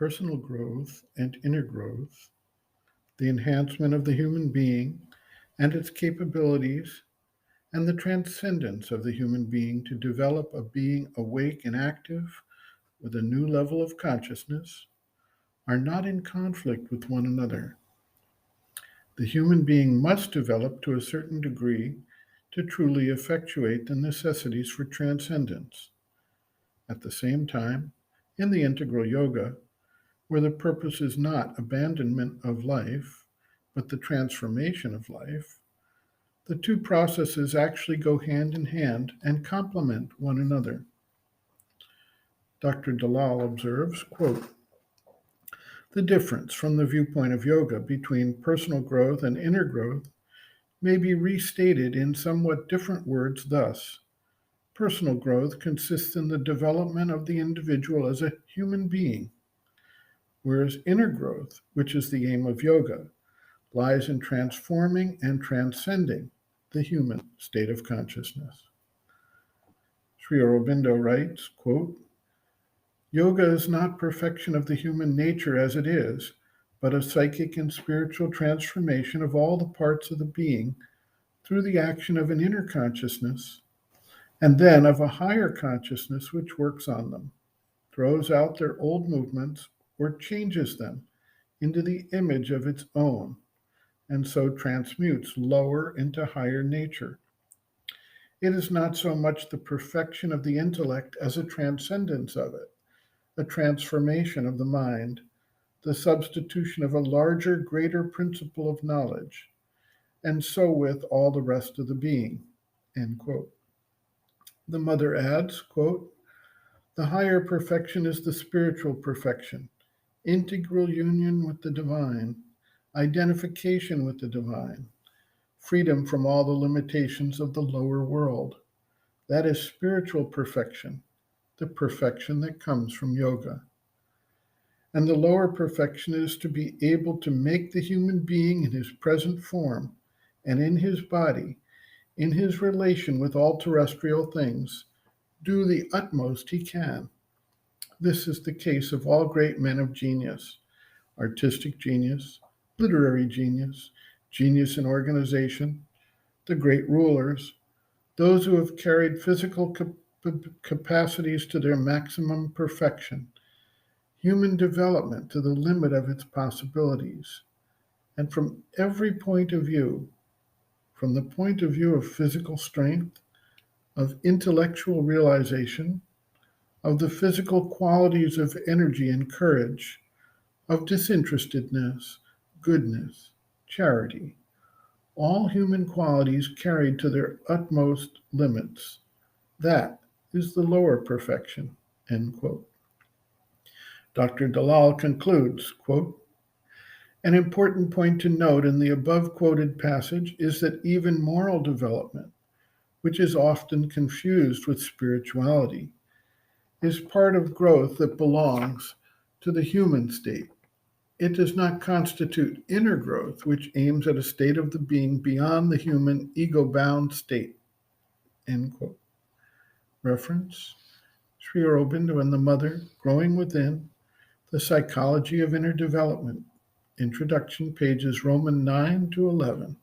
personal growth and inner growth, the enhancement of the human being and its capabilities, and the transcendence of the human being to develop a being awake and active with a new level of consciousness are not in conflict with one another. The human being must develop to a certain degree to truly effectuate the necessities for transcendence. At the same time, in the integral yoga, where the purpose is not abandonment of life, but the transformation of life, the two processes actually go hand in hand and complement one another. Dr. Dalal observes, quote, the difference from the viewpoint of yoga between personal growth and inner growth may be restated in somewhat different words thus. Personal growth consists in the development of the individual as a human being, whereas inner growth, which is the aim of yoga, lies in transforming and transcending the human state of consciousness. Sri Aurobindo writes, quote, yoga is not perfection of the human nature as it is, but a psychic and spiritual transformation of all the parts of the being through the action of an inner consciousness and then of a higher consciousness which works on them, throws out their old movements or changes them into the image of its own, and so transmutes lower into higher nature. It is not so much the perfection of the intellect as a transcendence of it, a transformation of the mind, the substitution of a larger, greater principle of knowledge, and so with all the rest of the being, end quote. The mother adds, quote, the higher perfection is the spiritual perfection, integral union with the divine, identification with the divine, freedom from all the limitations of the lower world. That is spiritual perfection, the perfection that comes from yoga. And the lower perfection is to be able to make the human being in his present form and in his body, in his relation with all terrestrial things, do the utmost he can. This is the case of all great men of genius, artistic genius, literary genius, genius in organization, the great rulers, those who have carried physical capacities to their maximum perfection, human development to the limit of its possibilities. And from every point of view, from the point of view of physical strength, of intellectual realization, of the physical qualities of energy and courage, of disinterestedness, goodness, charity, all human qualities carried to their utmost limits. That is the lower perfection, end quote. Dr. Dalal concludes, quote, an important point to note in the above quoted passage is that even moral development, which is often confused with spirituality, is part of growth that belongs to the human state. It does not constitute inner growth, which aims at a state of the being beyond the human ego-bound state, end quote. Reference, Sri Aurobindo and the Mother, Growing Within, The Psychology of Inner Development, Introduction, pages Roman 9 to 11.